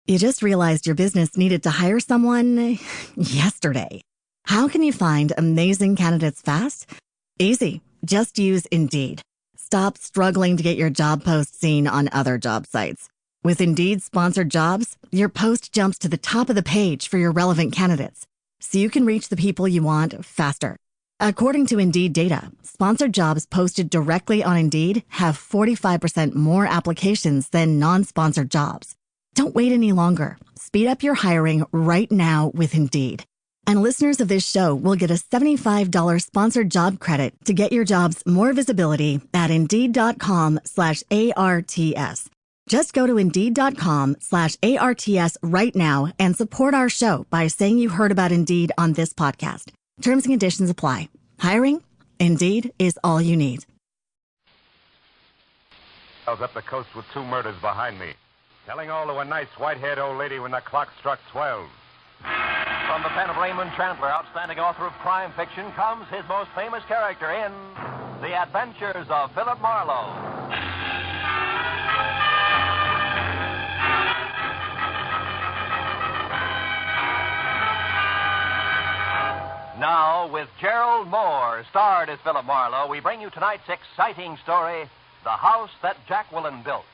You just realized your business needed to hire someone yesterday. How can you find amazing candidates fast? Easy. Just use Indeed. Stop struggling to get your job post seen on other job sites. With Indeed sponsored jobs, your post jumps to the top of the page for your relevant candidates, so you can reach the people you want faster. According to Indeed data, sponsored jobs posted directly on Indeed have 45% more applications than non-sponsored jobs. Don't wait any longer. Speed up your hiring right now with Indeed. And listeners of this show will get a $75 sponsored job credit to get your jobs more visibility at Indeed.com/ARTS. Just go to Indeed.com/ARTS right now and support our show by saying you heard about Indeed on this podcast. Terms and conditions apply. Hiring? Indeed is all you need. I was up the coast with 2 murders behind me. Telling all to a nice white-haired old lady when the clock struck 12. From the pen of Raymond Chandler, outstanding author of crime fiction, comes his most famous character in The Adventures of Philip Marlowe. Now, with Gerald Moore, starred as Philip Marlowe, we bring you tonight's exciting story, The House That Jacqueline Built.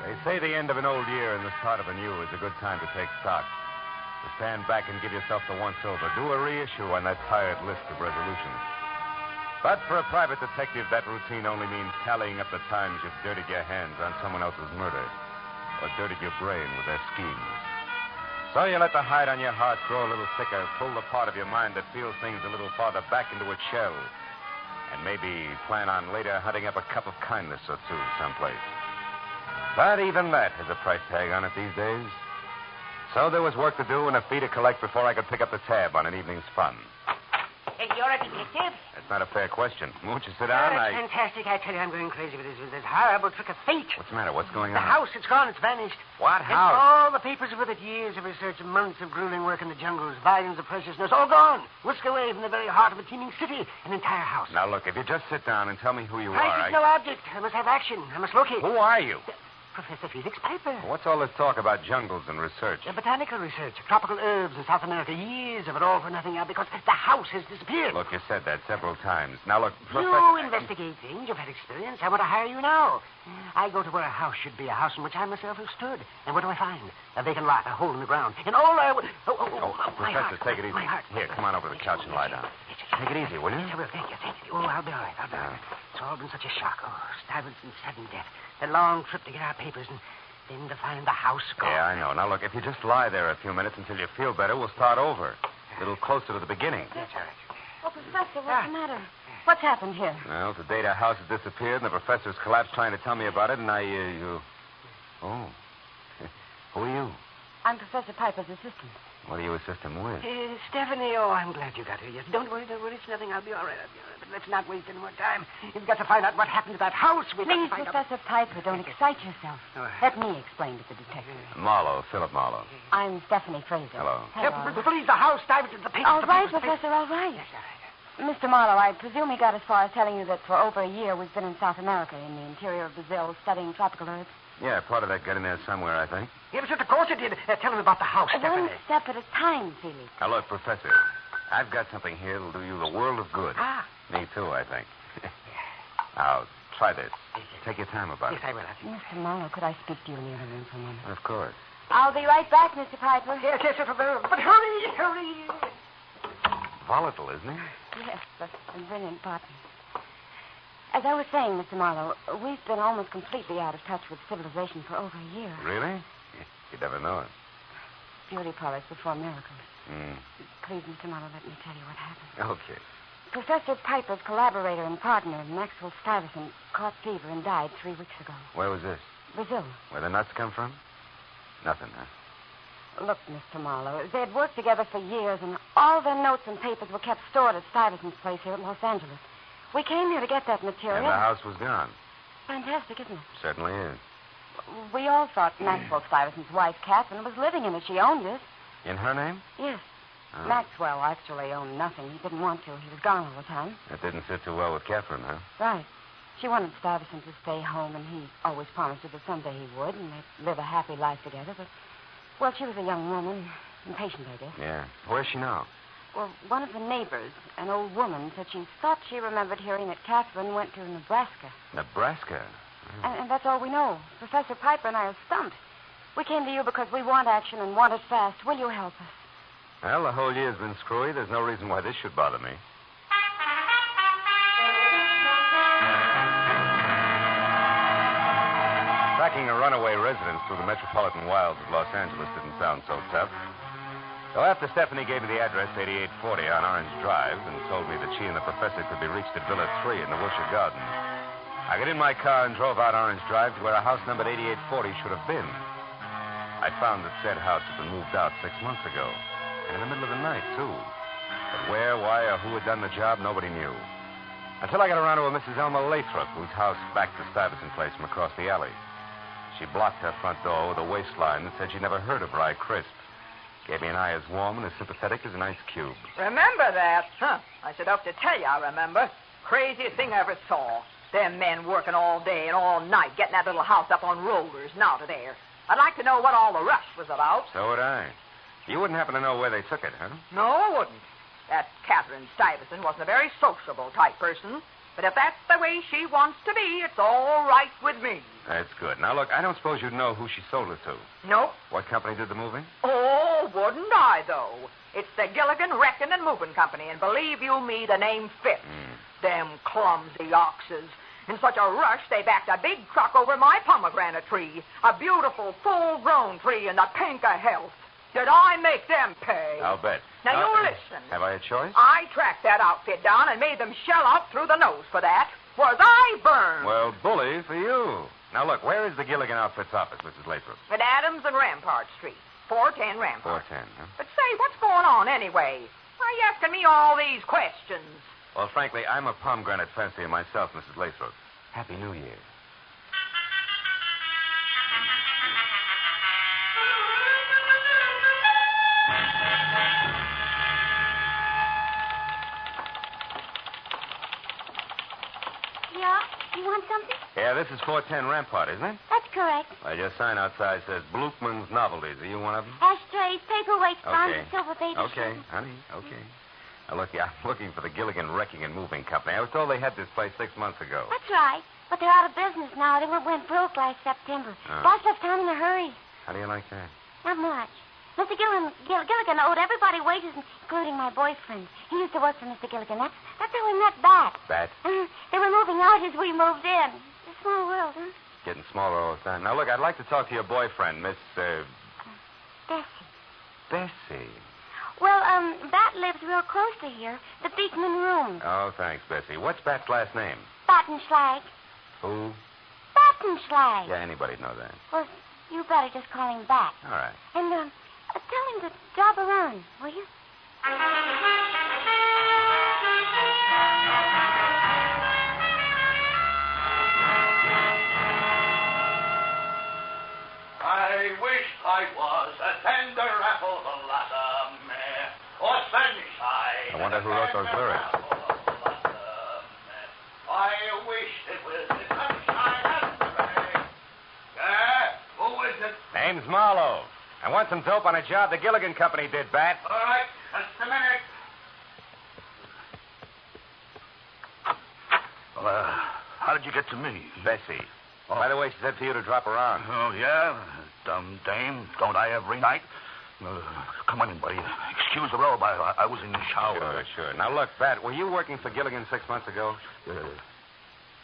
They say the end of an old year and the start of a new is a good time to take stock. To stand back and give yourself the once-over. Do a reissue on that tired list of resolutions. But for a private detective, that routine only means tallying up the times you've dirtied your hands on someone else's murder or dirtied your brain with their schemes. So you let the hide on your heart grow a little thicker, pull the part of your mind that feels things a little farther back into its shell, and maybe plan on later hunting up a cup of kindness or two someplace. But even that has a price tag on it these days. So there was work to do and a fee to collect before I could pick up the tab on an evening's fun. Hey, you're a detective? That's not a fair question. Won't you sit Oh, down? it's fantastic. I tell you, I'm going crazy with this horrible trick of fate. What's the matter? What's going The on? house, it's gone. It's vanished. What And house? all the papers with it, years of research, months of grueling work in the jungles, volumes of preciousness, all gone. Whisked away from the very heart of a teeming city, an entire house. Now, look, if you just sit down and tell me who you I are, seek no object. I must have action. I must locate. Who are you? Professor Felix Piper. What's all this talk about jungles and research? Botanical research, tropical herbs in South America, years of it all for nothing now because the house has disappeared. Look, you said that several times. Now, look, Professor... You investigate things. You've had experience. I want to hire you now. I go to where a house should be, a house in which I myself have stood. And what do I find? A vacant lot, a hole in the ground. And all I would... my Professor, heart, take it easy. My heart. Here, come on over to the couch and lie down. Take it easy, will you? Yes, I will. Thank you. Oh, I'll be all right. It's all been such a shock. Oh, Stuyvesant's sudden death. The long trip to get our papers and then to find the house gone. Yeah, I know. Now, look, if you just lie there a few minutes until you feel better, we'll start over. A little closer to the beginning. That's all right. Oh, Professor, what's the matter? What's happened here? Well, today the house has disappeared, and the professor's collapsed trying to tell me about it, and Oh. Who are you? I'm Professor Piper's assistant. What do you assist him with? Stephanie, I'm glad you got here. Yes, don't worry. It's nothing. I'll be all right. But let's not waste any more time. You've got to find out what happened to that house. Please, Professor Piper, don't excite yourself. Let me explain to the detective. Marlowe, Philip Marlowe. I'm Stephanie Fraser. Hello. Please, the house, Stuyvesant, the papers. All right, Professor, all right. Yes, all right. Mr. Marlowe, I presume he got as far as telling you that for over a year we've been in South America, in the interior of Brazil, studying tropical herbs. Yeah, part of that got in there somewhere, I think. Yes, of course it did. Tell him about the house, Stephanie. One step at a time, Felix. Now, look, Professor, I've got something here that'll do you the world of good. Ah. Me, too, I think. Now, try this. Take your time about Yes, it. I will. Mr. Marlowe, could I speak to you in the other room for a moment? Of course. I'll be right back, Mr. Piper. Yes, but hurry. Volatile, isn't he? Yes, but a brilliant partner. As I was saying, Mr. Marlowe, we've been almost completely out of touch with civilization for over a year. Really? You'd never know it. Beauty parlors before miracles. Mm. Please, Mr. Marlowe, let me tell you what happened. Okay. Professor Piper's collaborator and partner, Maxwell Stuyvesant, caught fever and died 3 weeks ago. Where was this? Brazil. Where the nuts come from? Nothing, huh? Look, Mr. Marlowe, they'd worked together for years, and all their notes and papers were kept stored at Stuyvesant's place here in Los Angeles. We came here to get that material. And the house was gone. Fantastic, isn't it? Certainly is. We all thought Maxwell Stuyvesant's wife, Catherine, was living in it. She owned it. In her name? Yes. Oh. Maxwell actually owned nothing. He didn't want to. He was gone all the time. That didn't sit too well with Catherine, huh? Right. She wanted Stuyvesant to stay home, and he always promised her that someday he would, and they'd live a happy life together. But, well, she was a young woman, impatient, I guess. Yeah. Where's she now? Well, one of the neighbors, an old woman, said she thought she remembered hearing that Catherine went to Nebraska. Nebraska? Oh. And that's all we know. Professor Piper and I are stumped. We came to you because we want action and want it fast. Will you help us? Well, the whole year's been screwy. There's no reason why this should bother me. Tracking a runaway residence through the metropolitan wilds of Los Angeles didn't sound so tough. So after Stephanie gave me the address, 8840 on Orange Drive, and told me that she and the professor could be reached at Villa 3 in the Wilshire Gardens, I got in my car and drove out Orange Drive to where a house numbered 8840 should have been. I found that said house had been moved out 6 months ago, and in the middle of the night, too. But where, why, or who had done the job, nobody knew. Until I got around to a Mrs. Elma Lathrop, whose house backed the Stuyvesant place from across the alley. She blocked her front door with a waistline that said she'd never heard of Rye Crisp. Gave me an eye as warm and as sympathetic as an ice cube. Remember that? Huh. I should have to tell you I remember. Craziest thing I ever saw. Them men working all day and all night, getting that little house up on rollers and out of there. I'd like to know what all the rush was about. So would I. You wouldn't happen to know where they took it, huh? No, I wouldn't. That Catherine Stuyvesant wasn't a very sociable type person. But if that's the way she wants to be, it's all right with me. That's good. Now, look, I don't suppose you'd know who she sold it to. Nope. What company did the moving? Oh, wouldn't I, though? It's the Gilligan Wrecking and Moving Company, and believe you me, the name fits. Them clumsy oxes. In such a rush, they backed a big truck over my pomegranate tree. A beautiful, full-grown tree in the pink of health. Did I make them pay? I'll bet. Now, you listen. Have I a choice? I tracked that outfit down and made them shell out through the nose for that. Was I burned? Well, bully for you. Now, look, where is the Gilligan Outfit's office, Mrs. Lathrop? At Adams and Rampart Street. 410 Rampart. 410, huh? But say, what's going on anyway? Why are you asking me all these questions? Well, frankly, I'm a pomegranate fancier myself, Mrs. Lathrop. Happy New Year. Yeah? You want something? Yeah, this is 410 Rampart, isn't it? That's correct. Well, your sign outside says Blukman's Novelties. Are you one of them? Ashtrays, paperweights, Okay. bonds, silver baby Okay, shoes. honey, okay. Now, look, I'm looking for the Gilligan Wrecking and Moving Company. I was told they had this place 6 months ago. That's right. But they're out of business now. They went broke last September. Oh. Boss left town in a hurry. How do you like that? Not much. Mr. Gilligan owed everybody wages, including my boyfriend. He used to work for Mr. Gilligan. That's how we met Bat. Bat? They were moving out as we moved in. It's a small world, huh? Getting smaller all the time. Now, look, I'd like to talk to your boyfriend, Miss, Bessie. Bessie. Well, Bat lives real close to here. The Beekman Room. Oh, thanks, Bessie. What's Bat's last name? Battenschlag. Who? Battenschlag. Yeah, anybody'd know that. Well, you better just call him Bat. All right. And, tell him to drop around, will you? I wish I was a tender apple blossom or sunshine. I wonder who wrote those lyrics. I wish it was the sunshine and the rain. Who is it? Name's Marlowe. I want some dope on a job the Gilligan Company did, Bat. All right, just a minute. Well, how did you get to me? Bessie. Oh. By the way, she said for you to drop around. Oh, yeah? Dumb dame. Don't I every night? Come on in, buddy. Excuse the robe. I was in the shower. Sure. Now, look, Bat, were you working for Gilligan 6 months ago?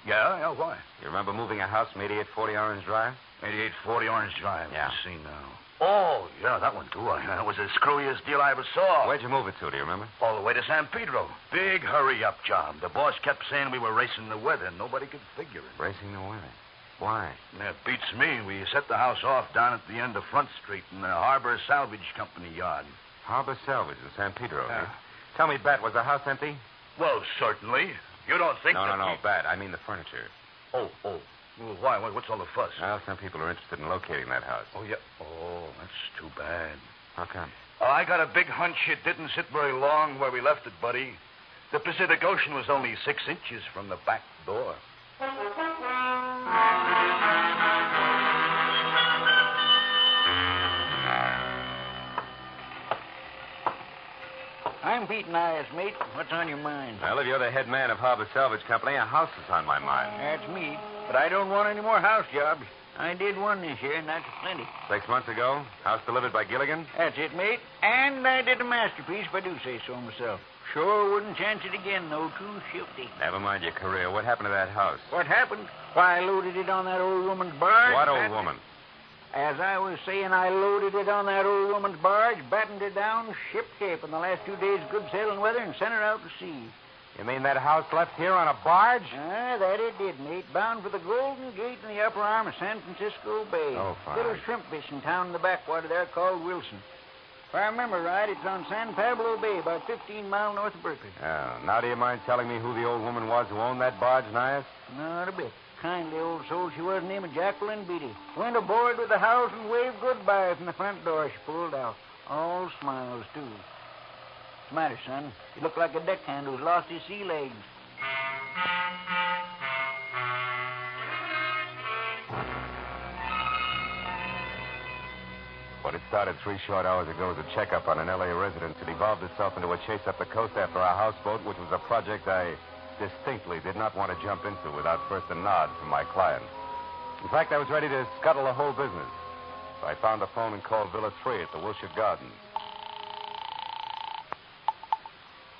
Yeah, why? You remember moving a house from 8840 Orange Drive? 8840 Orange Drive. Yeah. Let's see now. Oh, yeah, that one, too. That was the screwiest deal I ever saw. Where'd you move it to, do you remember? All the way to San Pedro. Big hurry-up job. The boss kept saying we were racing the weather. Nobody could figure it. Racing the weather. Why? That beats me. We set the house off down at the end of Front Street in the Harbor Salvage Company yard. Harbor Salvage in San Pedro. Yeah. Tell me, Bat, was the house empty? Well, certainly. You don't think No, Bat. I mean the furniture. Oh. Well, why? What's all the fuss? Well, some people are interested in locating that house. Oh, yeah. Oh, that's too bad. How come? I got a big hunch it didn't sit very long where we left it, buddy. The Pacific Ocean was only 6 inches from the back door. I'm beating eyes, mate. What's on your mind? Well, if you're the head man of Harbor Salvage Company, a house is on my mind. That's me. But I don't want any more house jobs. I did one this year, and that's plenty. 6 months ago, house delivered by Gilligan? That's it, mate. And I did a masterpiece, if I do say so myself. Sure wouldn't chance it again, though. Too shifty. Never mind your career. What happened to that house? What happened? Why, I loaded it on that old woman's barge. What old woman? As I was saying, I loaded it on that old woman's barge, battened it down, ship shape in the last 2 days, good sailing weather, and sent her out to sea. You mean that house left here on a barge? Ah, that it did, mate. Bound for the Golden Gate in the upper arm of San Francisco Bay. Oh, fine. Little shrimp fishing town in the backwater there called Wilson. If I remember right, it's on San Pablo Bay, about 15 miles north of Berkeley. Oh, now do you mind telling me who the old woman was who owned that barge, Nias? Not a bit. Kindly old soul she was, named Jacqueline Beatty. Went aboard with the house and waved goodbye from the front door. She pulled out. All smiles, too. What's the matter, son? You look like a deckhand who's lost his sea legs. What had started 3 short hours ago as a checkup on an L.A. resident had evolved itself into a chase up the coast after a houseboat, which was a project I distinctly did not want to jump into without first a nod from my client. In fact, I was ready to scuttle the whole business. So I found the phone and called Villa 3 at the Wilshire Gardens.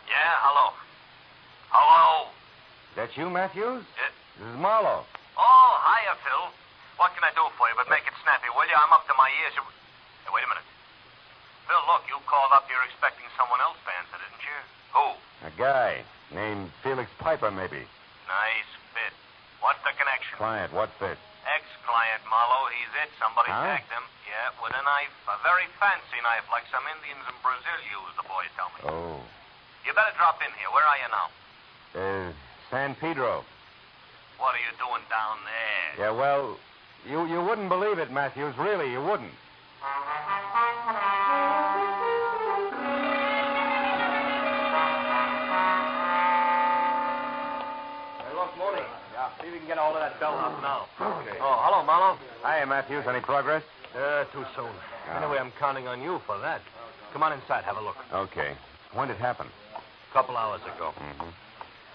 Yeah, hello. Hello? Is that you, Matthews? Yeah. This is Marlowe. Oh, hiya, Phil. What can I do for you? But make it snappy, will you? I'm up to my ears. Hey, wait a minute. Phil, look, you called up here expecting someone else to answer, didn't you? Who? A guy named Felix Piper, maybe. Nice fit. What's the connection? Client, what fit? Ex-client, Marlowe. He's it. Somebody Huh? tagged him. Yeah, with a knife. A very fancy knife, like some Indians in Brazil use, the boys tell me. Oh. You better drop in here. Where are you now? San Pedro. What are you doing down there? Yeah, well, you wouldn't believe it, Matthews. Really, you wouldn't. Morning. Yeah, see if we can get all of that bellhop now. Okay. Oh, hello, Marlowe. Hiya, Matthews. Any progress? Too soon. Anyway, I'm counting on you for that. Come on inside, have a look. Okay. When did it happen? A couple hours ago. Mm-hmm.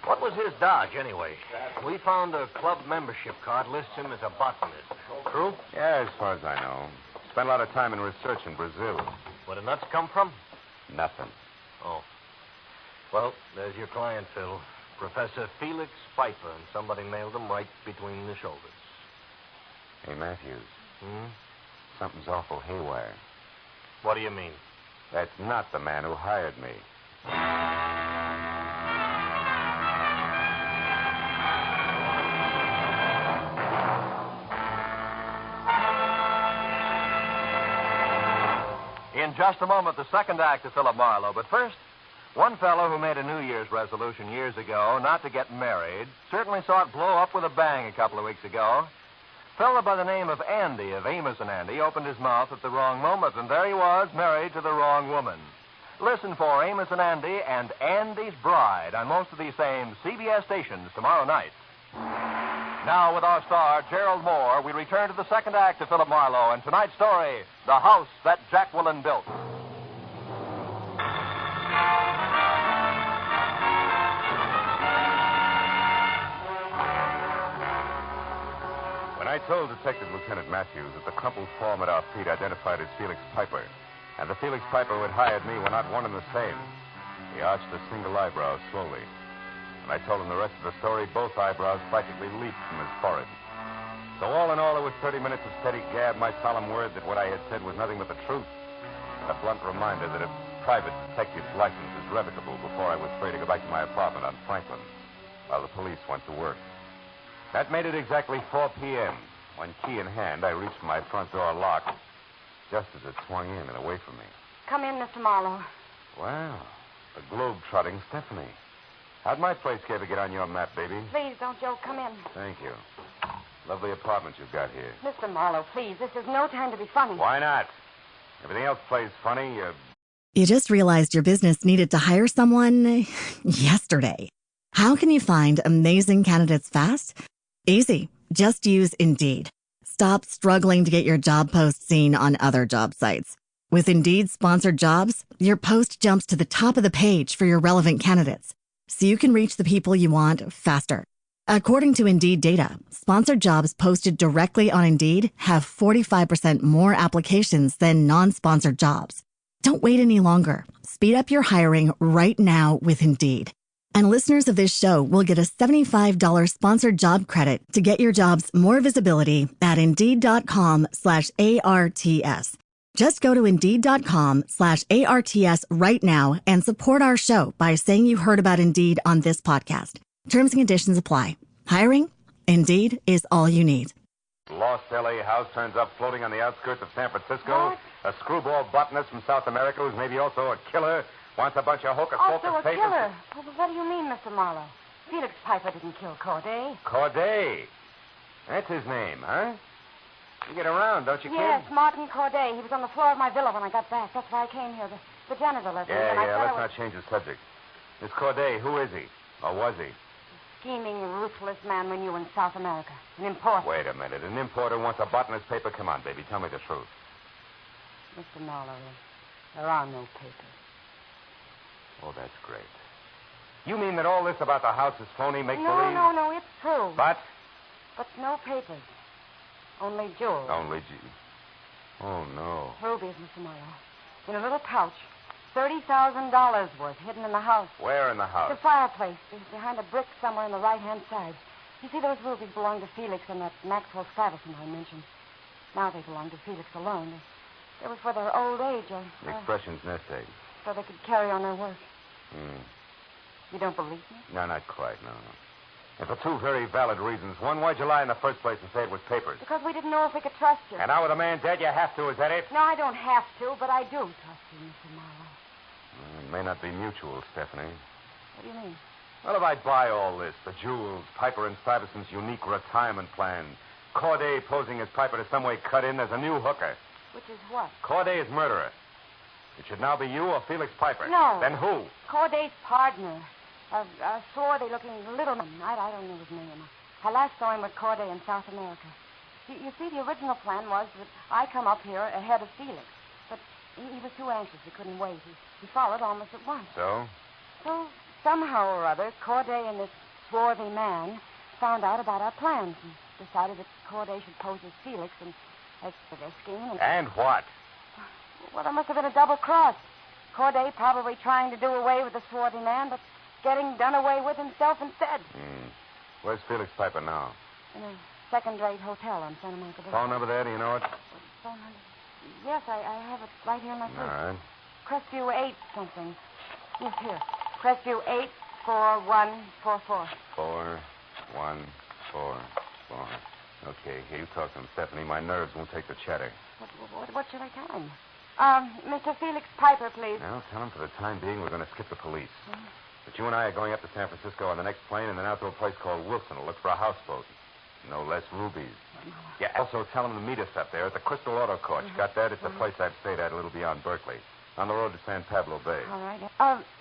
What was his dodge, anyway? We found a club membership card lists him as a botanist. True? Yeah, as far as I know. Spent a lot of time in research in Brazil. Where the nuts come from? Nothing. Oh. Well, there's your client, Phil. Professor Felix Piper, and somebody nailed him right between the shoulders. Hey, Matthews. Hmm? Something's awful haywire. What do you mean? That's not the man who hired me. In just a moment, the second act of Philip Marlowe. But first, one fellow who made a New Year's resolution years ago not to get married certainly saw it blow up with a bang a couple of weeks ago. A fellow by the name of Andy of Amos and Andy opened his mouth at the wrong moment, and there he was, married to the wrong woman. Listen for Amos and Andy and Andy's Bride on most of these same CBS stations tomorrow night. Now, with our star, Gerald Moore, we return to the second act of Philip Marlowe and tonight's story, The House That Jacqueline Built. When I told Detective Lieutenant Matthews that the crumpled form at our feet identified as Felix Piper, and the Felix Piper who had hired me were not one and the same, he arched a single eyebrow slowly. When I told him the rest of the story, both eyebrows practically leaped from his forehead. So all in all, it was 30 minutes of steady gab, my solemn word that what I had said was nothing but the truth, and a blunt reminder that a private detective's license is revocable before I was free to go back to my apartment on Franklin, while the police went to work. That made it exactly 4 p.m. when, key in hand, I reached my front door lock just as it swung in and away from me. Come in, Mr. Marlowe. Wow, the globe-trotting Stephanie. How'd my place ever get on your map, baby? Please, don't Joe come in. Thank you. Lovely apartment you've got here. Mr. Marlowe, please, this is no time to be funny. Why not? Everything else plays funny. You just realized your business needed to hire someone yesterday. How can you find amazing candidates fast? Easy. Just use Indeed. Stop struggling to get your job post seen on other job sites. With Indeed sponsored jobs, your post jumps to the top of the page for your relevant candidates, so you can reach the people you want faster. According to Indeed data, sponsored jobs posted directly on Indeed have 45% more applications than non-sponsored jobs. Don't wait any longer. Speed up your hiring right now with Indeed. And listeners of this show will get a $75 sponsored job credit to get your jobs more visibility at Indeed.com/ARTS. Just go to Indeed.com/ARTS right now and support our show by saying you heard about Indeed on this podcast. Terms and conditions apply. Hiring? Indeed is all you need. Lost L.A. house turns up floating on the outskirts of San Francisco. What? A screwball botanist from South America who's maybe also a killer wants a bunch of hocus-pocus Also a papers. killer. Well, what do you mean, Mr. Marlowe? Felix Piper didn't kill Corday. Corday. That's his name, huh? You get around, don't you, Yes, kid? Martin Corday. He was on the floor of my villa when I got back. That's why I came here. The janitor left me, and I Yeah, thought let's I was not change the subject. This Corday, who is he? Or was he? scheming, ruthless man we knew in South America. An importer. Wait a minute. An importer wants a botanist paper? Come on, baby. Tell me the truth. Mr. Marlowe, there are no papers. Oh, that's great. You mean that all this about the house is phony, make-believe? No, it's true. But? But no papers. Only jewels. Oh, no. Rubies, Mr. Marlowe. In a little pouch. $30,000 worth hidden in the house. Where in the house? The fireplace. Behind a brick somewhere on the right-hand side. You see, those rubies belong to Felix and that Maxwell Stuyvesant I mentioned. Now they belong to Felix alone. They were for their old age, or The expression's nest egg. so they could carry on their work. Hmm. You don't believe me? No, not quite, no. And for two very valid reasons. One, why'd you lie in the first place and say it was papers? Because we didn't know if we could trust you. And now with a man dead, you have to, is that it? No, I don't have to, but I do trust you, Mr. Marlowe. It may not be mutual, Stephanie. What do you mean? Well, if I buy all this, the jewels, Piper and Stuyvesant's unique retirement plan, Corday posing as Piper to some way cut in, there's a new hooker. Which is what? Corday is murderer. It should now be you or Felix Piper. No. Then who? Corday's partner. A swarthy-looking little man. I don't know his name. I last saw him with Corday in South America. You see, the original plan was that I come up here ahead of Felix. But he was too anxious. He couldn't wait. He followed almost at once. So? So, somehow or other, Corday and this swarthy man found out about our plans and decided that Corday should pose as Felix and as for their scheme. And what? Well, there must have been a double cross. Corday probably trying to do away with the swarthy man, but getting done away with himself instead. Where's Felix Piper now? In a second-rate hotel on Santa Monica Boulevard. Phone number there, do you know it? Phone number? Yes, I have it right here in my All purse. right. Crestview 8 something. Yes, here. Crestview 84144. 4144. Okay, here, you talk to him, Stephanie. My nerves won't take the chatter. What should I tell him? Mr. Felix Piper, please. Well, tell him for the time being we're going to skip the police. But you and I are going up to San Francisco on the next plane and then out to a place called Wilson to look for a houseboat. No less rubies. Yeah, also tell him to meet us up there at the Crystal Auto Court. You got that? It's a place I've stayed at a little beyond Berkeley. On the road to San Pablo Bay. All right.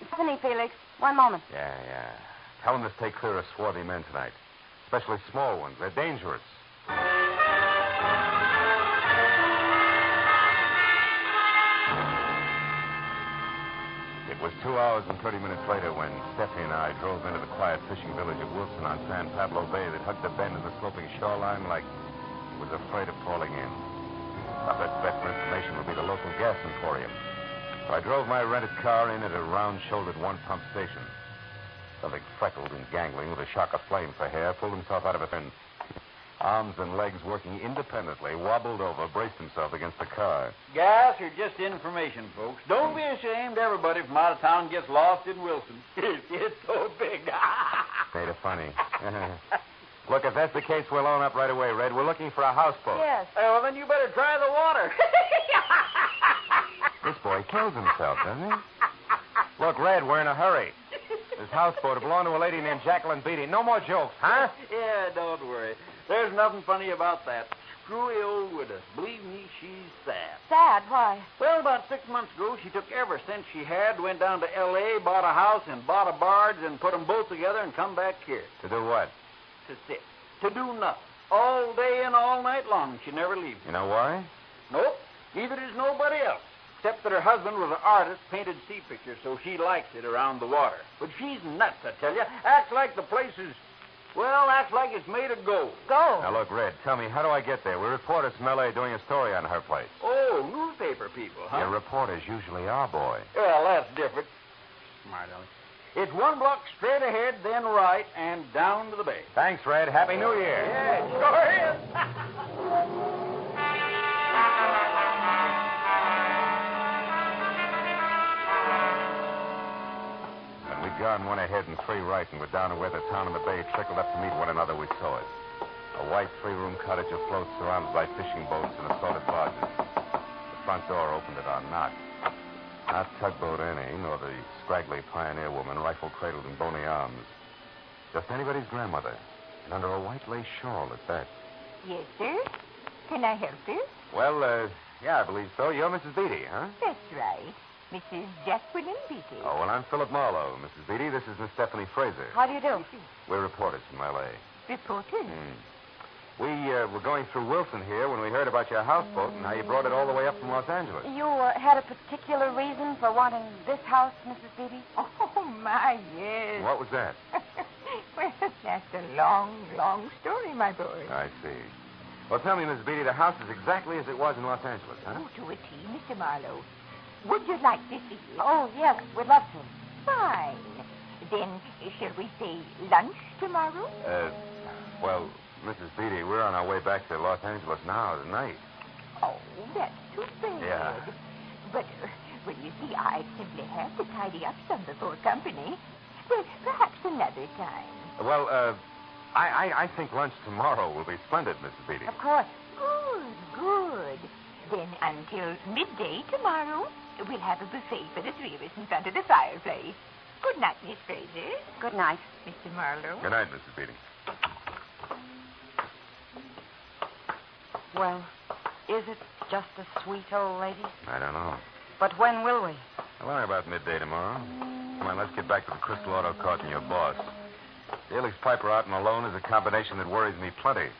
Stephanie, Felix, one moment. Yeah. Tell him to stay clear of swarthy men tonight. Especially small ones. They're dangerous. It was 2 hours and 30 minutes later when Stephanie and I drove into the quiet fishing village of Wilson on San Pablo Bay that hugged the bend of the sloping shoreline like it was afraid of falling in. Our best bet for information would be the local gas emporium. So I drove my rented car in at a round-shouldered one-pump station. Something freckled and gangling with a shock of flame for hair pulled himself out of it and arms and legs working independently, wobbled over, braced himself against the car. Gas or just information, folks. Don't be ashamed. Everybody from out of town gets lost in Wilson. It's so big. Made it funny. Look, if that's the case, we'll own up right away, Red. We're looking for a houseboat. Yes. Well, then you better try the water. This boy kills himself, doesn't he? Look, Red, we're in a hurry. This houseboat belonged to a lady named Jacqueline Beatty. No more jokes, huh? Yeah, don't worry. There's nothing funny about that. Screwy old widow. Believe me, she's sad. Sad? Why? Well, about 6 months ago, she took every cent she had, went down to L.A., bought a house and bought a barge, and put them both together and come back here. To do what? To sit. To do nothing. All day and all night long. She never leaves. You know why? Nope. Neither does nobody else. Except that her husband was an artist, painted sea pictures, so she likes it around the water. But she's nuts, I tell you. Acts like the place is, well, acts like it's made of gold. Gold? Now, look, Red, tell me, how do I get there? We're reporters from L.A. doing a story on her place. Oh, newspaper people, huh? Your reporters usually are, boy. Well, that's different. Smart, Ellie. It's 1 block straight ahead, then right, and down to the bay. Thanks, Red. Happy New Year. Yeah, it sure is. We'd gone 1 ahead and 3 right, and we're down to where the town and the bay trickled up to meet one another. We saw it. A white 3-room cottage afloat surrounded by fishing boats and assorted barges. The front door opened at our knock. Not Tugboat Annie, nor the scraggly pioneer woman, rifle cradled in bony arms. Just anybody's grandmother, and under a white lace shawl at that. Yes, sir. Can I help you? Well, yeah, I believe so. You're Mrs. Beatty, huh? That's right. Mrs. Jacqueline Beatty. Oh, well, I'm Philip Marlowe. Mrs. Beatty, this is Miss Stephanie Fraser. How do you do? We're reporters from L.A. Reporter? We were going through Wilson here when we heard about your houseboat and how you brought it all the way up from Los Angeles. You had a particular reason for wanting this house, Mrs. Beatty? Oh, my, yes. What was that? Well, that's a long, long story, my boy. I see. Well, tell me, Mrs. Beatty, the house is exactly as it was in Los Angeles, huh? Oh, to a T, Mr. Marlowe. Would you like to see it? Oh, yes, we'd love to. Fine. Then, shall we say lunch tomorrow? Well, Mrs. Beatty, we're on our way back to Los Angeles now tonight. Oh, that's too bad. Yeah. But, well, you see, I simply have to tidy up some before company. Well, perhaps another time. Well, I think lunch tomorrow will be splendid, Mrs. Beatty. Of course. Good. Then until midday tomorrow, we'll have a buffet for the 3 of us in front of the fireplace. Good night, Miss Fraser. Good night. Mr. Marlowe. Good night, Mrs. Beatty. Well, is it just a sweet old lady? I don't know. But when will we? Well, about midday tomorrow. Come on, let's get back to the Crystal Auto Cart and your boss. Felix Piper out and alone is a combination that worries me plenty.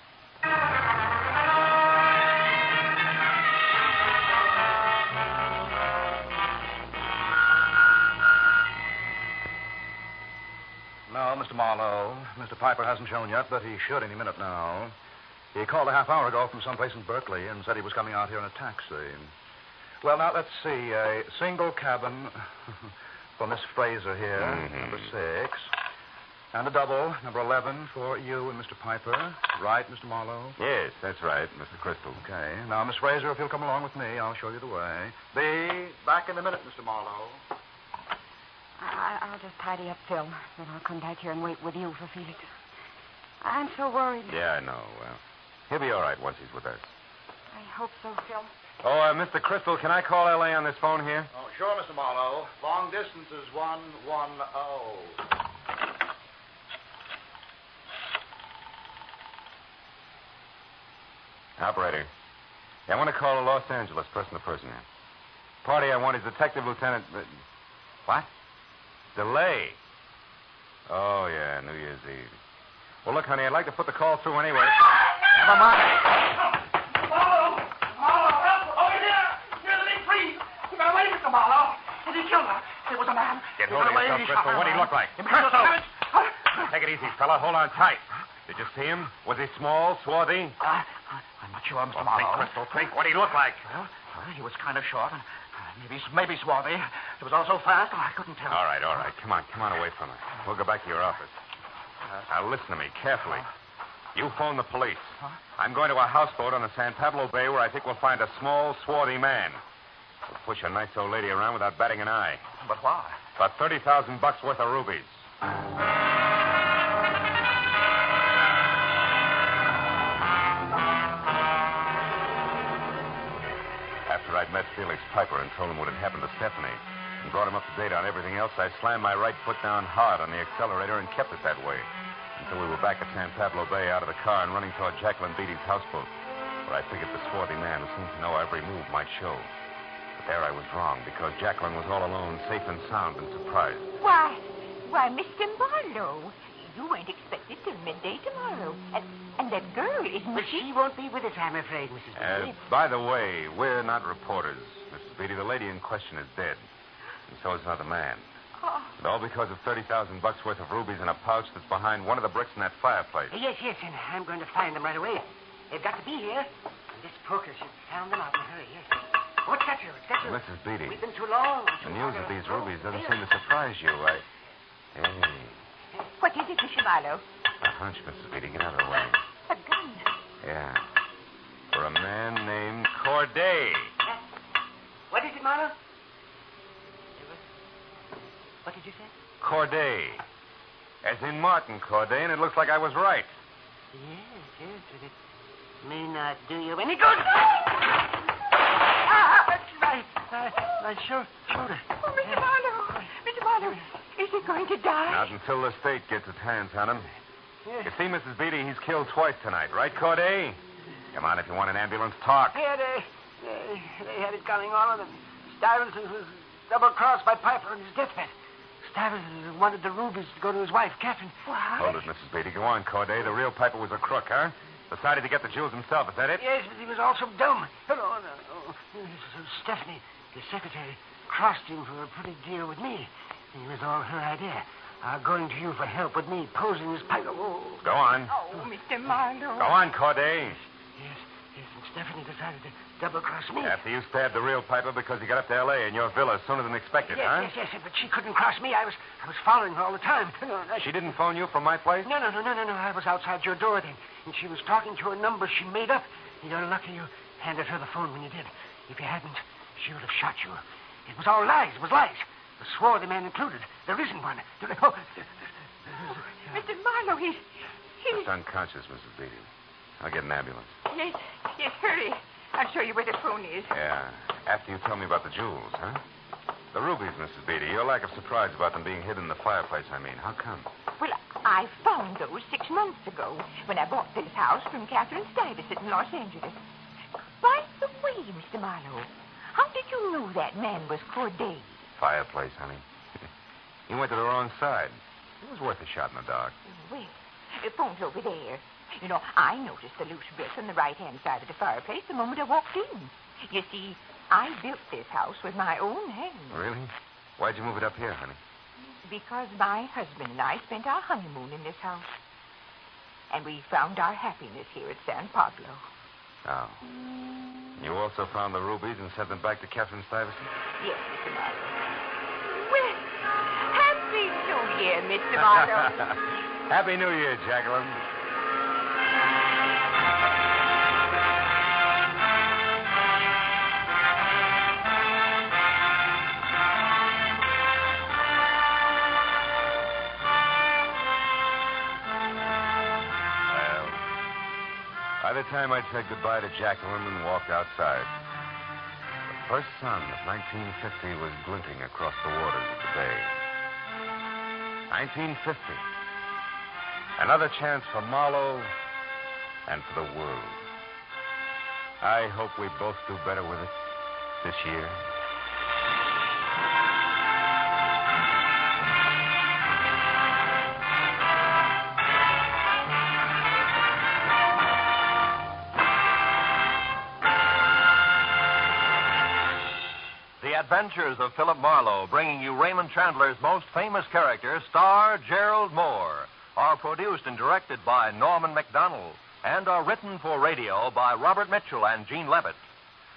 No, Mr. Marlowe. Mr. Piper hasn't shown yet, but he should any minute now. He called a half hour ago from someplace in Berkeley and said he was coming out here in a taxi. Well, now, let's see. A single cabin for Miss Fraser here, number 6. And a double, number 11, for you and Mr. Piper. Right, Mr. Marlowe? Yes, that's right, Mr. Crystal. Okay. Now, Miss Fraser, if you'll come along with me, I'll show you the way. Be back in a minute, Mr. Marlowe. I'll just tidy up Phil. Then I'll come back here and wait with you for Felix. I'm so worried. Yeah, I know. He'll be all right once he's with us. I hope so, Phil. Oh, Mr. Crystal, can I call L.A. on this phone here? Oh, sure, Mr. Marlowe. Long distance is 110. Operator. Yeah, I want to call a Los Angeles person-to-person here. Party I want is Detective Lieutenant... What? Delay. Oh, yeah, New Year's Eve. Well, look, honey, I'd like to put the call through anyway. Never mind. Marlowe! Help! Over here! Near the big tree! He got away, Mr. Marlowe. Did he kill her? It was a man. Get hold of yourself, Crystal. What'd he look like? Crystal! Take it easy, fella. Hold on tight. Did you see him? Was he small, swarthy? I'm not sure, Mr. Think, Marlowe. Crystal, think. What'd he look like? Well, he was kind of short and maybe swarthy. It was all so fast, I couldn't tell. All right. Come on away from it. We'll go back to your office. Now, listen to me carefully. You phone the police. I'm going to a houseboat on the San Pablo Bay where I think we'll find a small, swarthy man. We'll push a nice old lady around without batting an eye. But why? About $30,000 worth of rubies. After I'd met Felix Piper and told him what had happened to Stephanie and brought him up to date on everything else, I slammed my right foot down hard on the accelerator and kept it that way until we were back at San Pablo Bay out of the car and running toward Jacqueline Beatty's houseboat, where I figured the swarthy man who seemed to know every move might show. But there I was wrong, because Jacqueline was all alone, safe and sound, and surprised. Why, Mr. Marlowe, you weren't expected till midday tomorrow. And that girl isn't... But she won't be with us, I'm afraid, Mrs. Beatty. By the way, we're not reporters, Mrs. Beatty. The lady in question is dead. And so is another man. Oh. And all because of $30,000 worth of rubies in a pouch that's behind one of the bricks in that fireplace. Yes, and I'm going to find them right away. They've got to be here. And this poker should sound them out in a hurry, yes. What's that, you? Mrs. Beatty. We've been too long. The news of these rubies doesn't seem to surprise you. Hey. What is it, Mr. Marlowe? A hunch, Mrs. Beatty. Get out of the way. A gun. Yeah. For a man named Corday. What is it, Marlowe? What did you say? Corday. As in Martin Corday, and it looks like I was right. Yes, but it may not do you any good. My shoulder. Oh, Mr. Marlowe, is he going to die? Not until the state gets its hands on him. Yes. You see, Mrs. Beatty, he's killed twice tonight, right, Corday? Come on, if you want an ambulance, talk. Yeah, they had it coming on, and Stuyvesant was double-crossed by Piper on his deathbed. Stuyvesant wanted the rubies to go to his wife, Catherine. What? Hold it, Mrs. Beatty. Go on, Corday. The real Piper was a crook, huh? Decided to get the jewels himself. Is that it? Yes, but he was also dumb. No. Stephanie, the secretary, crossed him for a pretty deal with me. It was all her idea. Going to you for help with me posing as Piper. Oh. Go on. Oh, Mr. Marlowe. Go on, Corday. Yes, and Stephanie decided to double-cross me. After you stabbed the real Piper because he got up to L.A. in your villa sooner than expected, huh? Yes, but she couldn't cross me. I was following her all the time. She didn't phone you from my place? No. I was outside your door then, and she was talking to a number she made up. You're lucky you handed her the phone when you did. If you hadn't, she would have shot you. It was all lies. It was lies. The swarthy man included. There isn't one. Mr. Marlowe, he's... Just unconscious, Mrs. Beatty. I'll get an ambulance. Yes, hurry. I'll show you where the phone is. Yeah. After you tell me about the jewels, huh? The rubies, Mrs. Beatty. Your lack of surprise about them being hidden in the fireplace, I mean. How come? Well, I found those 6 months ago when I bought this house from Catherine Stuyvesant in Los Angeles. By the way, Mr. Marlowe, how did you know that man was Corday? Fireplace, honey. You went to the wrong side. It was worth a shot in the dark. Well, the phone's over there. You know, I noticed the loose brick on the right-hand side of the fireplace the moment I walked in. You see, I built this house with my own hands. Really? Why'd you move it up here, honey? Because my husband and I spent our honeymoon in this house. And we found our happiness here at San Pablo. Oh. You also found the rubies and sent them back to Catherine Stuyvesant? Yes, Mr. Marlowe. Well, Happy New Year, Mr. Marlowe. Happy New Year, Jacqueline. By the time I'd said goodbye to Jacqueline and walked outside, the first sun of 1950 was glinting across the waters of the bay. 1950. Another chance for Marlowe and for the world. I hope we both do better with it this year. The Adventures of Philip Marlowe, bringing you Raymond Chandler's most famous character, star Gerald Moore, are produced and directed by Norman MacDonald and are written for radio by Robert Mitchell and Gene Levitt.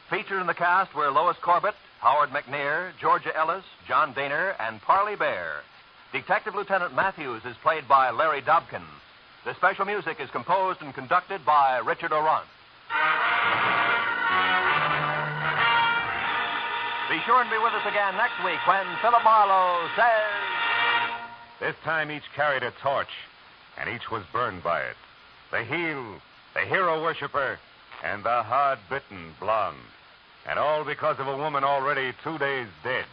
Featured in the cast were Lois Corbett, Howard McNear, Georgia Ellis, John Daner, and Parley Bear. Detective Lieutenant Matthews is played by Larry Dobkin. The special music is composed and conducted by Richard Orant. Be sure and be with us again next week when Philip Marlowe says... This time each carried a torch, and each was burned by it. The heel, the hero worshiper, and the hard-bitten blonde. And all because of a woman already 2 days dead.